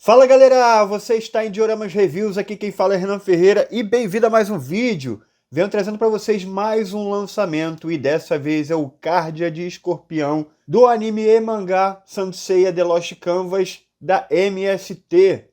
Fala galera, você está em Dioramas Reviews, aqui quem fala é Renan Ferreira e bem-vindo a mais um vídeo. Venho trazendo para vocês mais um lançamento e dessa vez é o Cardia de Escorpião do anime e mangá Saint Seiya The Lost Canvas da MST.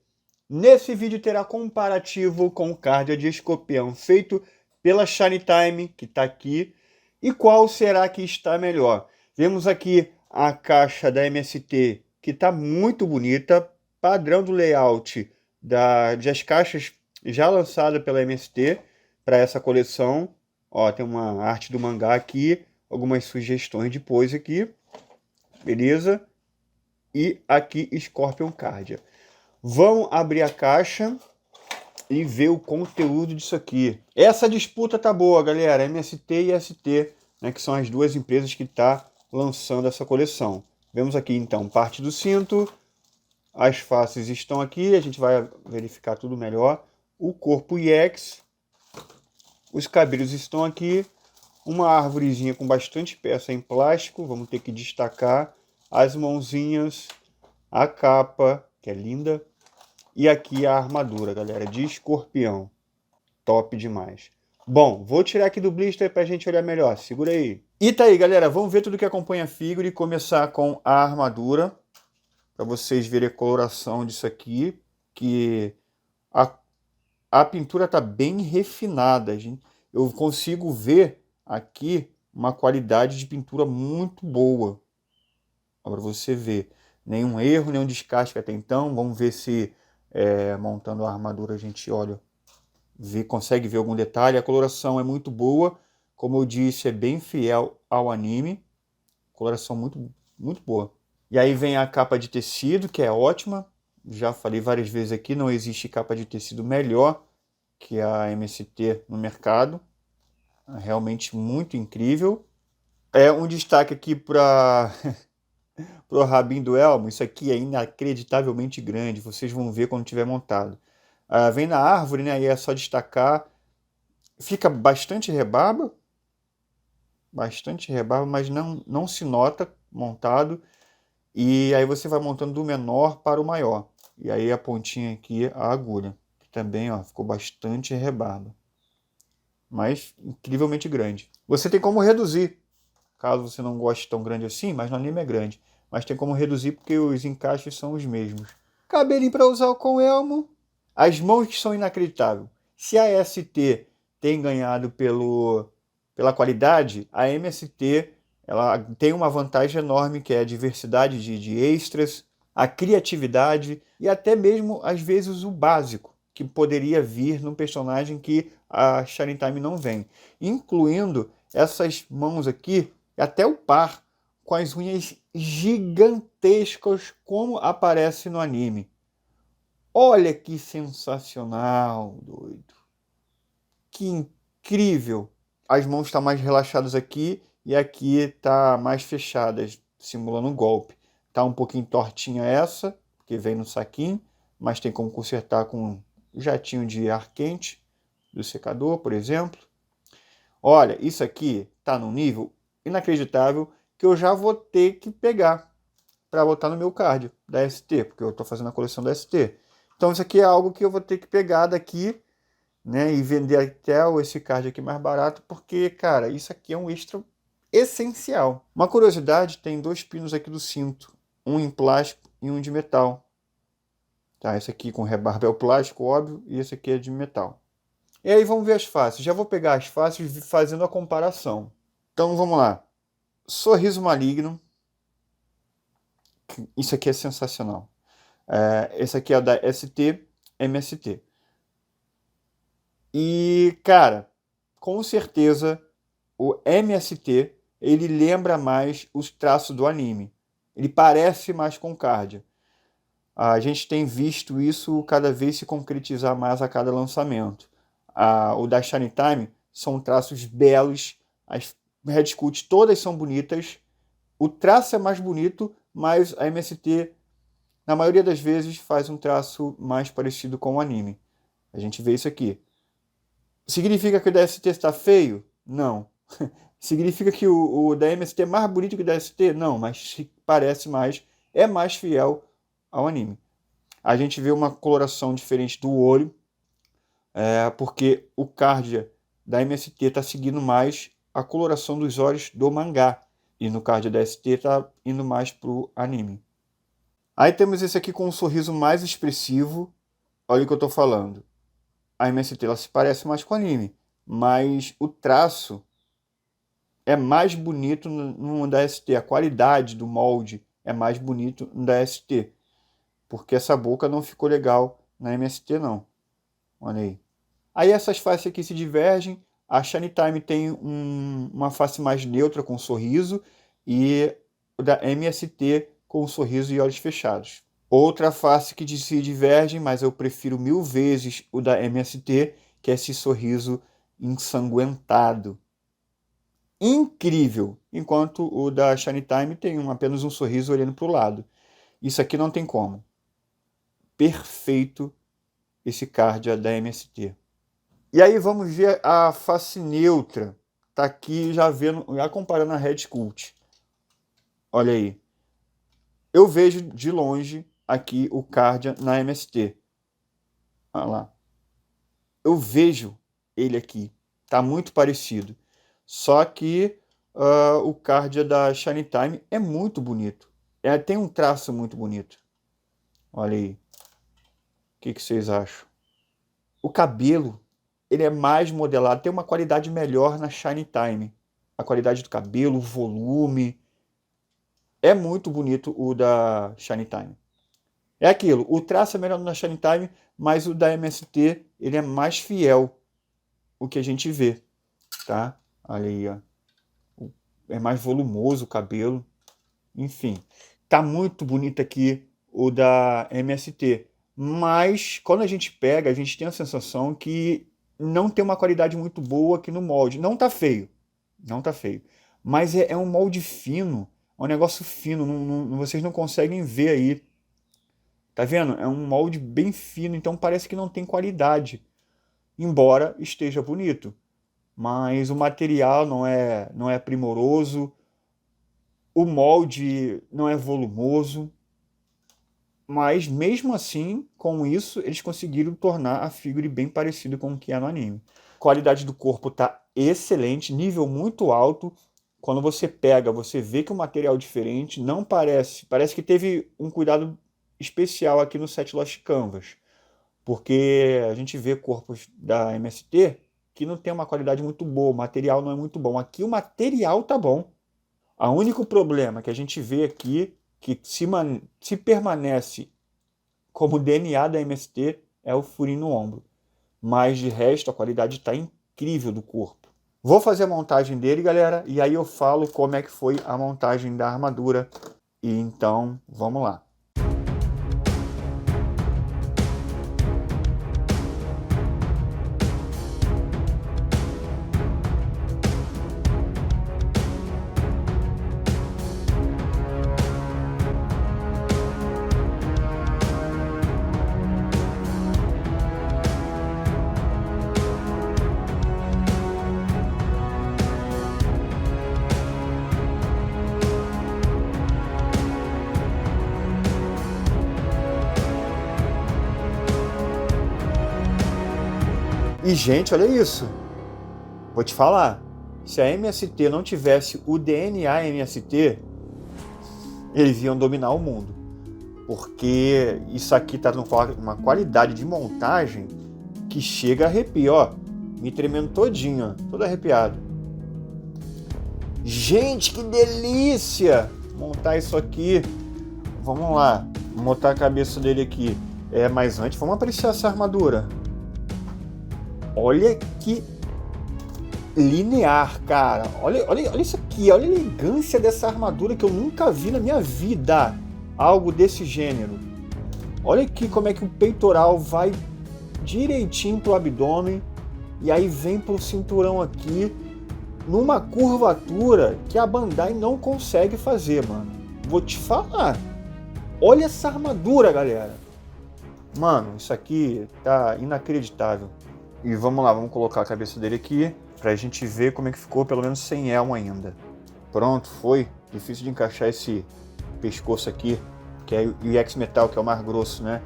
Nesse vídeo terá comparativo com o Cardia de Escorpião feito pela Shiny Time, que está aqui, e qual será que está melhor. Vemos aqui a caixa da MST, que está muito bonita, padrão do layout das caixas já lançada pela MST para essa coleção. Ó, tem uma arte do mangá aqui, algumas sugestões de pose aqui, beleza? E aqui Scorpion Cardia. Vamos abrir a caixa e ver o conteúdo disso aqui. Essa disputa tá boa, galera, MST e ST, né, que são as duas empresas que tá lançando essa coleção. Vemos aqui então parte do cinto. As faces estão aqui, a gente vai verificar tudo melhor. O corpo EX, os cabelos estão aqui. Uma árvorezinha com bastante peça em plástico, vamos ter que destacar. As mãozinhas, a capa, que é linda. E aqui a armadura, galera, de escorpião. Top demais. Bom, vou tirar aqui do blister pra gente olhar melhor. Segura aí. E tá aí, galera, vamos ver tudo que acompanha a figura e começar com a armadura. Para vocês verem a coloração disso aqui, que a pintura tá bem refinada, gente. Eu consigo ver aqui uma qualidade de pintura muito boa. Para você ver, nenhum erro, nenhum descasque até então. Vamos ver se montando a armadura a gente olha, consegue ver algum detalhe. A coloração é muito boa, como eu disse, é bem fiel ao anime. Coloração muito, muito boa. E aí vem a capa de tecido, que é ótima. Já falei várias vezes aqui, não existe capa de tecido melhor que a MST no mercado. É realmente muito incrível. É um destaque aqui para o rabinho do elmo. Isso aqui é inacreditavelmente grande. Vocês vão ver quando tiver montado. Vem na árvore, né? Aí é só destacar. Fica bastante rebarba. Bastante rebarba, mas não se nota montado. E aí você vai montando do menor para o maior. E aí a pontinha aqui, a agulha. Que também, ó, ficou bastante rebarba. Mas incrivelmente grande. Você tem como reduzir. Caso você não goste tão grande assim, mas no anime é grande. Mas tem como reduzir porque os encaixes são os mesmos. Cabelinho para usar com elmo. As mãos que são inacreditáveis. Se a ST tem ganhado pela qualidade, a MST ela tem uma vantagem enorme, que é a diversidade de extras, a criatividade e até mesmo, às vezes, o básico, que poderia vir num personagem que a Shiny Time não vem. Incluindo essas mãos aqui, até o par, com as unhas gigantescas, como aparece no anime. Olha que sensacional, doido. Que incrível. As mãos estão mais relaxadas aqui e aqui está mais fechadas, simulando um golpe. Tá um pouquinho tortinha essa, porque vem no saquinho, mas tem como consertar com um jatinho de ar quente do secador, por exemplo. Olha, isso aqui tá num nível inacreditável que eu já vou ter que pegar para botar no meu card da ST, porque eu estou fazendo a coleção da ST. Então isso aqui é algo que eu vou ter que pegar daqui, né, e vender até esse card aqui mais barato, porque, cara, isso aqui é um extra essencial. Uma curiosidade, tem dois pinos aqui do cinto, um em plástico e um de metal. Tá, esse aqui com rebarba é o plástico, óbvio, e esse aqui é de metal. E aí vamos ver as faces. Já vou pegar as faces fazendo a comparação. Então vamos lá. Sorriso maligno. Isso aqui é sensacional. Esse aqui é o da ST, MST. E, cara, com certeza o MST ele lembra mais os traços do anime. Ele parece mais com Cardia. A gente tem visto isso cada vez se concretizar mais a cada lançamento. O da Shiny Time são traços belos, as Headcut todas são bonitas, o traço é mais bonito, mas a MST, na maioria das vezes, faz um traço mais parecido com o anime. A gente vê isso aqui. Significa que o da ST está feio? Não. Significa que o da MST é mais bonito que o da ST? Não, mas parece mais, é mais fiel ao anime. A gente vê uma coloração diferente do olho, porque o Cardia da MST está seguindo mais a coloração dos olhos do mangá. E no Cardia da ST está indo mais pro anime. Aí temos esse aqui com um sorriso mais expressivo. Olha o que eu estou falando. A MST ela se parece mais com o anime, mas o traço é mais bonito no da ST. A qualidade do molde é mais bonito no da ST. Porque essa boca não ficou legal na MST não. Olha aí. Aí essas faces aqui se divergem. A Shiny Time tem uma face mais neutra com sorriso e o da MST com um sorriso e olhos fechados. Outra face que se divergem, mas eu prefiro 1000 vezes o da MST, que é esse sorriso ensanguentado. Incrível! Enquanto o da Shiny Time tem apenas um sorriso olhando para o lado. Isso aqui não tem como. Perfeito esse Cardia da MST. E aí vamos ver a face neutra. Tá aqui já comparando a Red Cult. Olha aí. Eu vejo de longe aqui o Cardia na MST. Olha lá. Eu vejo ele aqui. Tá muito parecido. Só que o Cardia da Shiny Time é muito bonito. Tem um traço muito bonito. Olha aí. O que vocês acham? O cabelo, ele é mais modelado, tem uma qualidade melhor na Shiny Time. A qualidade do cabelo, o volume. É muito bonito o da Shiny Time. É aquilo, o traço é melhor na Shiny Time, mas o da MST, ele é mais fiel o que a gente vê, tá? Olha aí, ó. É mais volumoso o cabelo. Enfim, tá muito bonito aqui o da MST. Mas quando a gente pega, a gente tem a sensação que não tem uma qualidade muito boa aqui no molde. Não tá feio. Não tá feio. Mas é um molde fino. É um negócio fino. Vocês não conseguem ver aí. Tá vendo? É um molde bem fino. Então parece que não tem qualidade. Embora esteja bonito. Mas o material não é primoroso. O molde não é volumoso. Mas mesmo assim, com isso, eles conseguiram tornar a figure bem parecida com o que é no anime. A qualidade do corpo tá excelente, nível muito alto. Quando você pega, você vê que o material é diferente, não parece que teve um cuidado especial aqui no set Lost Canvas. Porque a gente vê corpos da MST que não tem uma qualidade muito boa, o material não é muito bom. Aqui o material tá bom. O único problema que a gente vê aqui, que se permanece como DNA da MST, é o furinho no ombro. Mas de resto, a qualidade está incrível do corpo. Vou fazer a montagem dele, galera, e aí eu falo como é que foi a montagem da armadura. E então, vamos lá. E, gente, olha isso. Vou te falar. Se a MST não tivesse o DNA MST, eles iam dominar o mundo. Porque isso aqui tá numa qualidade de montagem que chega a arrepio, ó. Me tremendo todinho, ó. Todo arrepiado. Gente, que delícia! Montar isso aqui. Vamos lá. Vou montar a cabeça dele aqui. Mas antes, vamos apreciar essa armadura. Olha que linear, cara. Olha isso aqui. Olha a elegância dessa armadura que eu nunca vi na minha vida. Algo desse gênero. Olha aqui como é que o peitoral vai direitinho pro abdômen. E aí vem pro cinturão aqui. Numa curvatura que a Bandai não consegue fazer, mano. Vou te falar. Olha essa armadura, galera. Mano, isso aqui tá inacreditável. E vamos lá, vamos colocar a cabeça dele aqui pra gente ver como é que ficou, pelo menos sem elmo ainda. Pronto, foi. Difícil de encaixar esse pescoço aqui, que é o EX Metal, que é o mais grosso, né?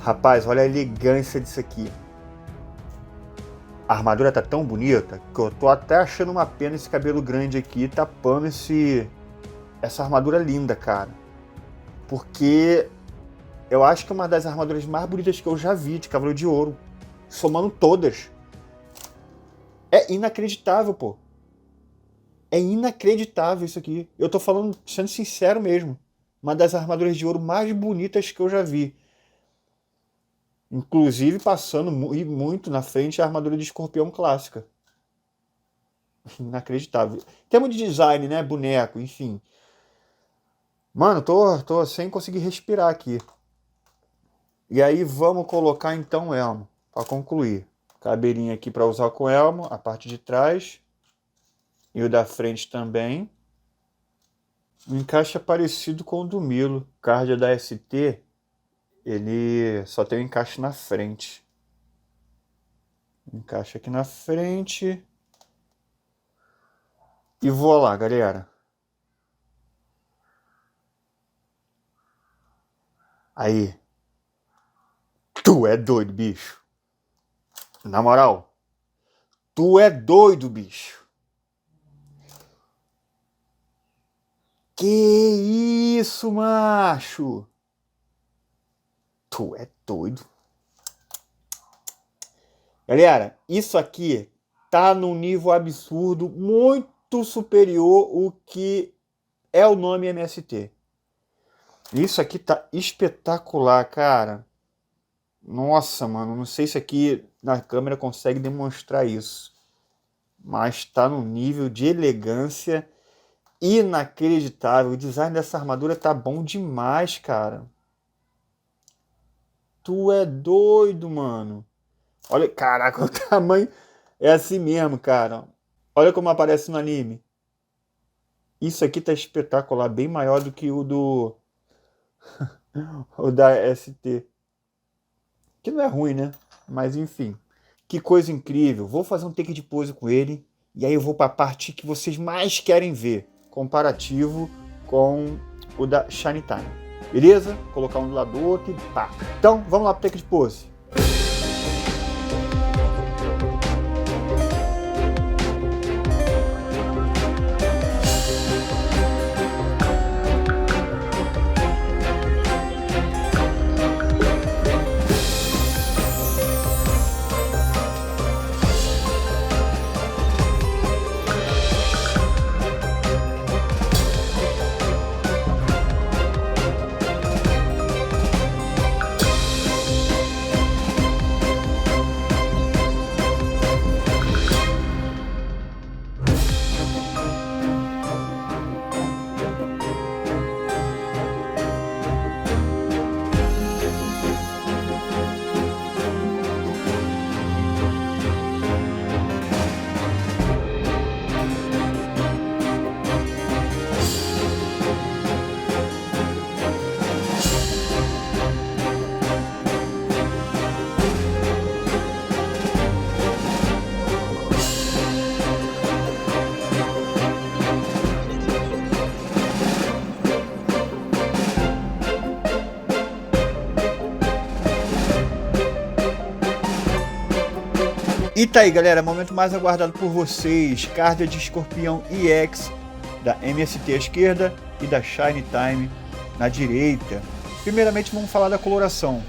Rapaz, olha a elegância disso aqui. A armadura tá tão bonita que eu tô até achando uma pena esse cabelo grande aqui tapando essa armadura linda, cara. Porque eu acho que é uma das armaduras mais bonitas que eu já vi de Cavaleiro de Ouro. Somando todas. É inacreditável, pô. É inacreditável isso aqui. Eu tô falando, sendo sincero mesmo. Uma das armaduras de ouro mais bonitas que eu já vi. Inclusive passando muito na frente a armadura de escorpião clássica. Inacreditável. Temos de design, né? Boneco, enfim. Mano, tô sem conseguir respirar aqui. E aí vamos colocar então o elmo, para concluir. Cabelinho aqui para usar com elmo, a parte de trás. E o da frente também. O encaixe é parecido com o do Milo. O Cardia da ST, ele só tem o encaixe na frente. Encaixa aqui na frente. E vou lá, galera. Aí. Tu é doido, bicho. Na moral. Tu é doido, bicho. Que isso, macho? Tu é doido. Galera, isso aqui tá num nível absurdo, muito superior ao que é o nome MST. Isso aqui tá espetacular, cara. Nossa, mano, não sei se aqui na câmera consegue demonstrar isso. Mas tá num nível de elegância inacreditável. O design dessa armadura tá bom demais, cara. Tu é doido, mano. Olha, caraca, o tamanho é assim mesmo, cara. Olha como aparece no anime. Isso aqui tá espetacular, bem maior do que o do o da ST. Que não é ruim, né? Mas enfim. Que coisa incrível. Vou fazer um take de pose com ele e aí eu vou para a parte que vocês mais querem ver, comparativo com o da Shiny Time. Beleza? Colocar um do lado do outro e pá. Então, vamos lá pro take de pose. E tá aí, galera, momento mais aguardado por vocês, Cardia de Escorpião EX da MST à esquerda e da Shiny Time na direita. Primeiramente vamos falar da coloração.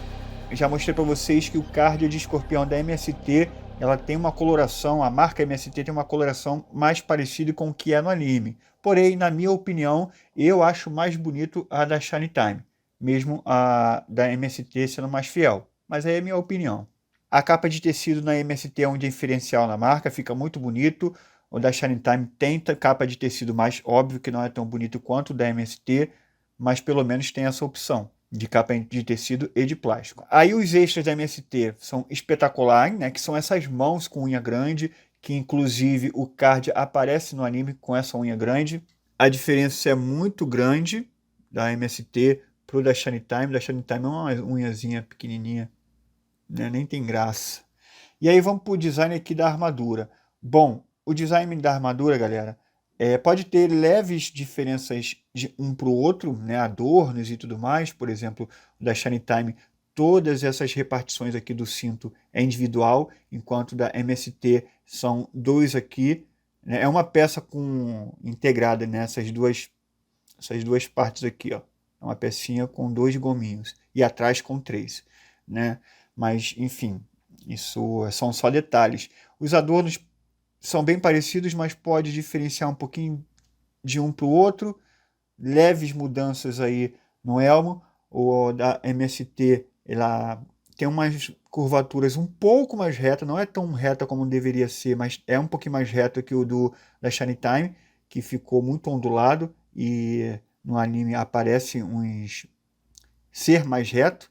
Eu já mostrei para vocês que o Cardia de Escorpião da MST, ela tem uma coloração, a marca MST tem uma coloração mais parecida com o que é no anime. Porém, na minha opinião, eu acho mais bonito a da Shiny Time, mesmo a da MST sendo mais fiel. Mas aí é a minha opinião. A capa de tecido na MST é um diferencial na marca, fica muito bonito. O da Shiny Time tem capa de tecido mais óbvio, que não é tão bonito quanto o da MST, mas pelo menos tem essa opção de capa de tecido e de plástico. Aí os extras da MST são espetaculares, né, que são essas mãos com unha grande, que inclusive o card aparece no anime com essa unha grande. A diferença é muito grande da MST pro da Shiny Time. Da Shiny Time é uma unhazinha pequenininha, né? Nem tem graça. E aí vamos para o design aqui da armadura. Bom, o design da armadura, galera, pode ter leves diferenças de um para o outro, né? Adornos e tudo mais. Por exemplo, o da Shiny Time todas essas repartições aqui do cinto é individual, enquanto da MST são 2 aqui, né? É uma peça integrada nessas duas partes aqui, ó. É uma pecinha com 2 gominhos e atrás com 3, né? Mas, enfim, isso são só detalhes. Os adornos são bem parecidos, mas pode diferenciar um pouquinho de um para o outro. Leves mudanças aí no elmo. O da MST, ela tem umas curvaturas um pouco mais reta, não é tão reta como deveria ser, mas é um pouquinho mais reta que o da Shiny Time, que ficou muito ondulado e no anime aparece ser mais reto,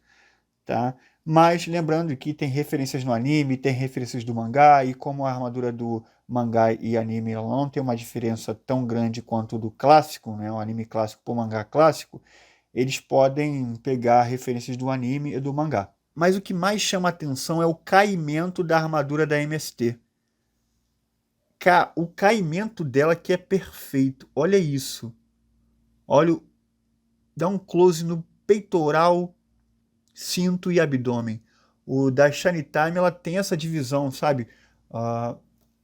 tá? Mas lembrando que tem referências no anime, tem referências do mangá, e como a armadura do mangá e anime ela não tem uma diferença tão grande quanto do clássico, né, o anime clássico para o mangá clássico, eles podem pegar referências do anime e do mangá. Mas o que mais chama atenção é o caimento da armadura da MST. O caimento dela que é perfeito. Olha isso. Olha, dá um close no peitoral, cinto e abdômen. O da Shiny Time, ela tem essa divisão, sabe?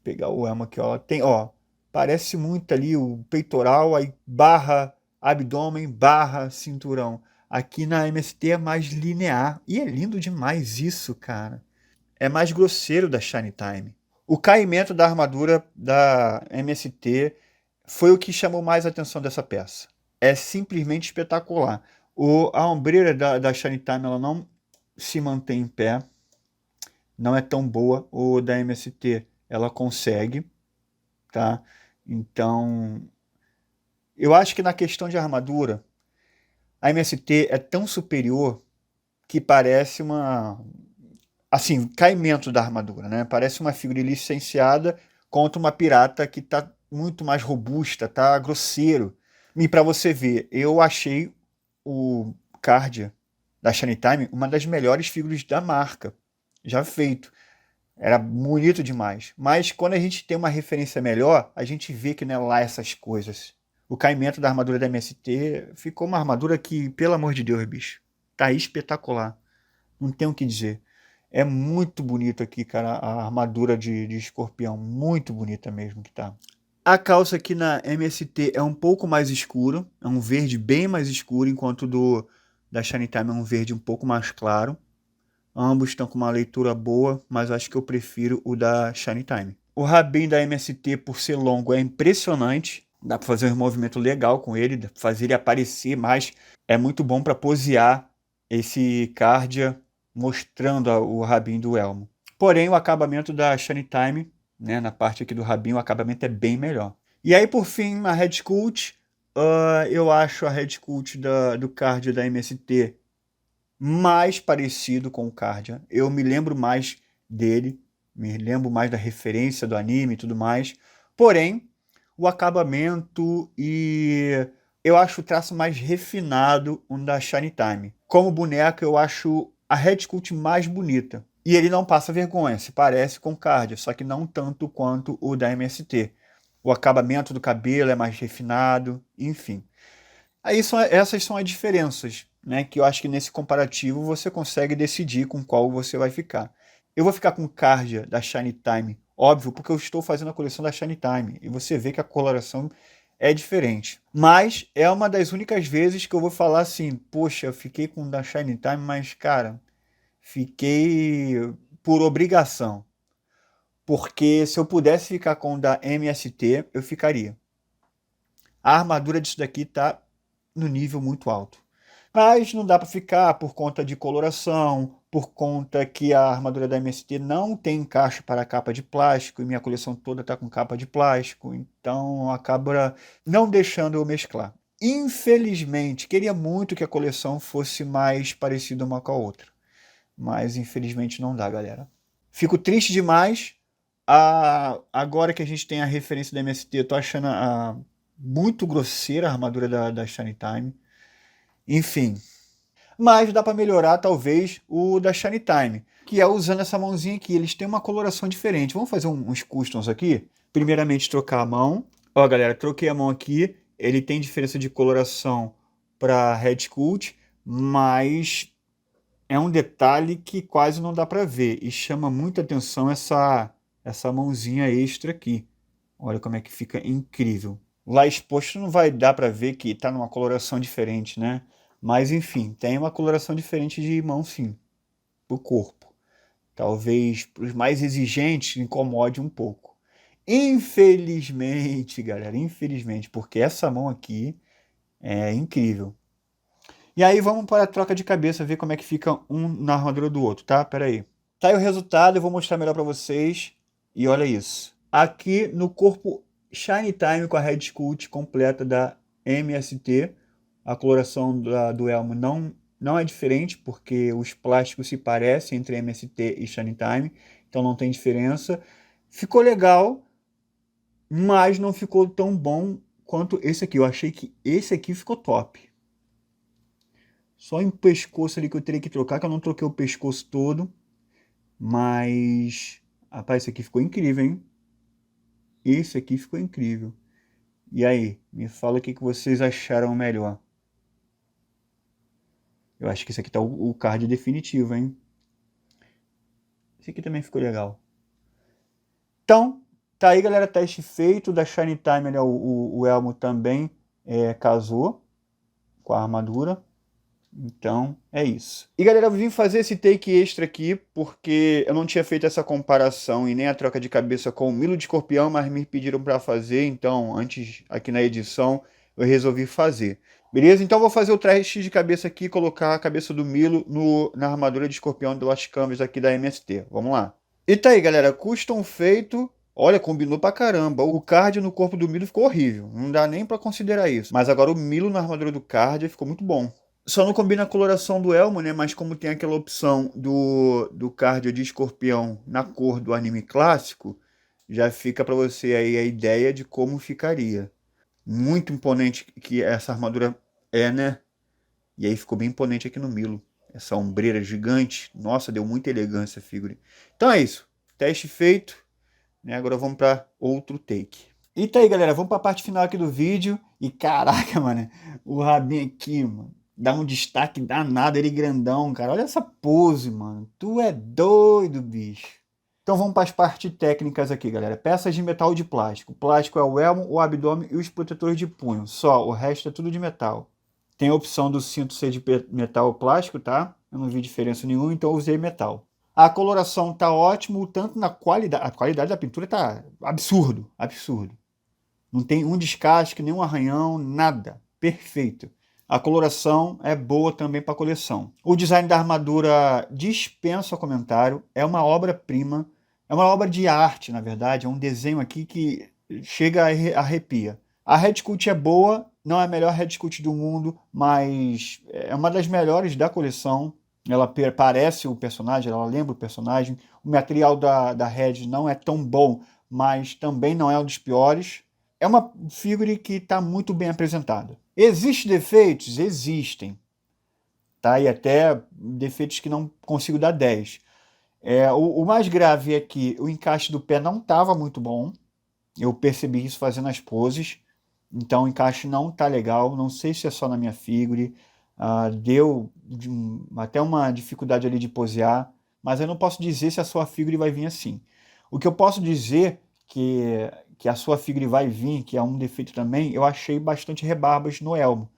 Pegar o elmo aqui, ó. Ela tem, ó, parece muito ali o peitoral, aí barra abdômen, barra cinturão. Aqui na MST é mais linear. E é lindo demais isso, cara. É mais grosseiro da Shiny Time. O caimento da armadura da MST foi o que chamou mais a atenção dessa peça. É simplesmente espetacular. A ombreira da Shiny Time ela não se mantém em pé. Não é tão boa. O da MST ela consegue. Tá? Então, eu acho que na questão de armadura, a MST é tão superior que parece assim, caimento da armadura, né? Parece uma figura licenciada contra uma pirata que tá muito mais robusta, tá grosseiro. E para você ver, eu achei o Cardia da Shiny Time uma das melhores figuras da marca já feito. Era bonito demais. Mas quando a gente tem uma referência melhor, a gente vê que não é lá essas coisas. O caimento da armadura da MST ficou uma armadura que, pelo amor de Deus, bicho, tá espetacular. Não tem o que dizer. É muito bonito aqui, cara, a armadura de escorpião. Muito bonita mesmo que tá. A calça aqui na MST é um pouco mais escuro. É um verde bem mais escuro, enquanto da Shiny Time é um verde um pouco mais claro. Ambos estão com uma leitura boa, mas acho que eu prefiro o da Shiny Time. O rabinho da MST, por ser longo, é impressionante. Dá para fazer um movimento legal com ele, dá pra fazer ele aparecer mais. É muito bom para posear esse Cardia mostrando o rabinho do elmo. Porém, o acabamento da Shiny Time, né, na parte aqui do rabinho, o acabamento é bem melhor. E aí, por fim, a Red Cult. Eu acho a Red Cult do Cardia da MST mais parecido com o Cardia. Eu me lembro mais dele, me lembro mais da referência do anime e tudo mais. Porém, o acabamento e eu acho o traço mais refinado um da Shiny Time. Como boneca, eu acho a Red Cult mais bonita. E ele não passa vergonha, se parece com o Cardia, só que não tanto quanto o da MST. O acabamento do cabelo é mais refinado, enfim. Aí essas são as diferenças, né? Que eu acho que nesse comparativo você consegue decidir com qual você vai ficar. Eu vou ficar com o Cardia da Shiny Time, óbvio, porque eu estou fazendo a coleção da Shiny Time. E você vê que a coloração é diferente. Mas é uma das únicas vezes que eu vou falar assim, poxa, eu fiquei com o da Shiny Time, mas, cara, fiquei por obrigação. Porque se eu pudesse ficar com o da MST, eu ficaria. A armadura disso daqui tá no nível muito alto. Mas não dá para ficar por conta de coloração, por conta que a armadura da MST não tem encaixe para capa de plástico, e minha coleção toda está com capa de plástico, então acaba não deixando eu mesclar. Infelizmente, queria muito que a coleção fosse mais parecida uma com a outra, mas infelizmente não dá, galera. Fico triste demais. Agora que a gente tem a referência da MST, eu tô achando muito grosseira a armadura da Shiny Time. Enfim. Mas dá para melhorar, talvez, o da Shiny Time, que é usando essa mãozinha aqui. Eles têm uma coloração diferente. Vamos fazer uns customs aqui. Primeiramente, trocar a mão. Ó, galera, troquei a mão aqui. Ele tem diferença de coloração para Red Cult, mas é um detalhe que quase não dá para ver e chama muita atenção essa mãozinha extra aqui. Olha como é que fica incrível. Lá exposto não vai dar para ver que está numa coloração diferente, né? Mas enfim, tem uma coloração diferente de mão sim, do corpo. Talvez para os mais exigentes incomode um pouco. Infelizmente, galera, infelizmente, porque essa mão aqui é incrível. E aí vamos para a troca de cabeça, ver como é que fica um na armadura do outro, tá? Pera aí. Tá aí o resultado, eu vou mostrar melhor para vocês. E olha isso. Aqui no corpo Shiny Time com a Red Sculpt completa da MST, a coloração do elmo não é diferente, porque os plásticos se parecem entre MST e Shiny Time, então não tem diferença. Ficou legal, mas não ficou tão bom quanto esse aqui. Eu achei que esse aqui ficou top. Só em pescoço ali que eu teria que trocar, que eu não troquei o pescoço todo. Mas, rapaz, esse aqui ficou incrível, hein? Esse aqui ficou incrível. E aí, me fala o que vocês acharam melhor. Eu acho que esse aqui tá o card definitivo, hein? Esse aqui também ficou legal. Então, tá aí, galera, teste feito da Shiny Time, né? O elmo também casou com a armadura. Então, é isso. E galera, eu vim fazer esse take extra aqui porque eu não tinha feito essa comparação e nem a troca de cabeça com o Milo de Escorpião, mas me pediram para fazer, então antes aqui na edição eu resolvi fazer. Beleza? Então eu vou fazer o teste de cabeça aqui, colocar a cabeça do Milo na armadura de Escorpião do Lost Canvas aqui da MST. Vamos lá. E tá aí, galera, custom feito. Olha, combinou pra caramba. O card no corpo do Milo ficou horrível. Não dá nem pra considerar isso. Mas agora o Milo na armadura do card ficou muito bom. Só não combina a coloração do elmo, né? Mas como tem aquela opção do card de escorpião na cor do anime clássico, já fica para você aí a ideia de como ficaria. Muito imponente que essa armadura é, né? E aí ficou bem imponente aqui no Milo. Essa ombreira gigante. Nossa, deu muita elegância a figura. Então é isso. Teste feito. Né? Agora vamos para outro take. E tá aí, galera. Vamos para a parte final aqui do vídeo. E caraca, mano. O rabinho aqui, mano. Dá um destaque danado, ele grandão, cara. Olha essa pose, mano. Tu é doido, bicho. Então vamos para as partes técnicas aqui, galera. Peças de metal ou de plástico. O plástico é o elmo, o abdômen e os protetores de punho. Só, o resto é tudo de metal. Tem a opção do cinto ser de metal ou plástico, tá? Eu não vi diferença nenhuma, então eu usei metal. A coloração tá ótimo, tanto na qualidade. A qualidade da pintura tá absurdo, absurdo. Não tem um descasque, nenhum arranhão, nada. Perfeito. A coloração é boa também para coleção. O design da armadura dispensa comentário. É uma obra-prima. É uma obra de arte, na verdade. É um desenho aqui que chega a arrepia. A Red Sculpt é boa. Não é a melhor Red Sculpt do mundo, mas é uma das melhores da coleção. Ela parece o personagem, ela lembra o personagem. O material da Red não é tão bom, mas também não é um dos piores. É uma figure que está muito bem apresentada. Existem defeitos? Existem. Tá? E até defeitos que não consigo dar 10. O mais grave é que o encaixe do pé não estava muito bom. Eu percebi isso fazendo as poses. Então o encaixe não está legal. Não sei se é só na minha figure. Deu até uma dificuldade ali de posear. Mas eu não posso dizer se a sua figure vai vir assim. O que eu posso dizer que a sua figure vai vir, que é um defeito também, eu achei bastante rebarbas no elmo.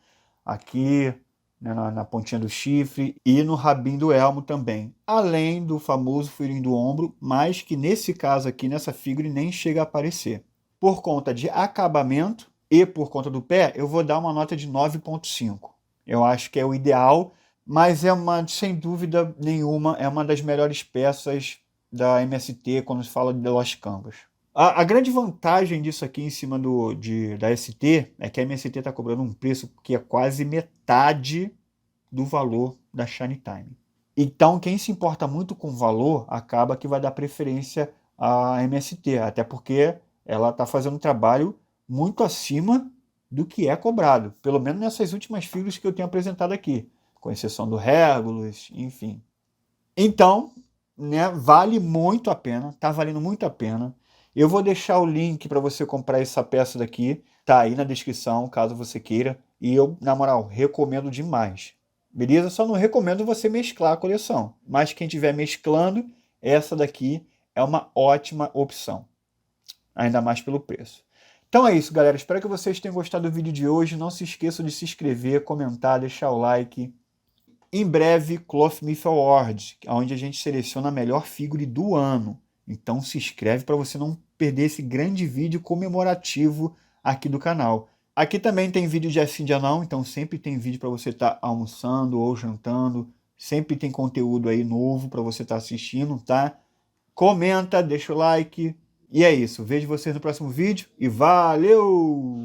Aqui, né, na pontinha do chifre e no rabinho do elmo também. Além do famoso furinho do ombro, mas que nesse caso aqui, nessa figure, nem chega a aparecer. Por conta de acabamento e por conta do pé, eu vou dar uma nota de 9.5. Eu acho que é o ideal, mas sem dúvida nenhuma, é uma das melhores peças da MST quando se fala de Lost Canvas. A grande vantagem disso aqui em cima da ST é que a MST está cobrando um preço que é quase metade do valor da Shiny Time. Então, quem se importa muito com o valor, acaba que vai dar preferência à MST, até porque ela está fazendo um trabalho muito acima do que é cobrado, pelo menos nessas últimas figuras que eu tenho apresentado aqui, com exceção do Regulus, enfim. Então, né, vale muito a pena, está valendo muito a pena. Eu vou deixar o link para você comprar essa peça daqui, tá aí na descrição, caso você queira. E eu, na moral, recomendo demais. beleza? Só não recomendo você mesclar a coleção, mas quem estiver mesclando, essa daqui é uma ótima opção, ainda mais pelo preço. Então é isso, galera. Espero que vocês tenham gostado do vídeo de hoje. Não se esqueçam de se inscrever, comentar, deixar o like. Em breve, Cloth Myth Awards, onde a gente seleciona a melhor figure do ano. Então se inscreve para você não perder esse grande vídeo comemorativo aqui do canal. Aqui também tem vídeo de fim de ano, então sempre tem vídeo para você estar almoçando ou jantando. Sempre tem conteúdo aí novo para você estar assistindo, tá? Comenta, deixa o like. E é isso. Vejo vocês no próximo vídeo e valeu!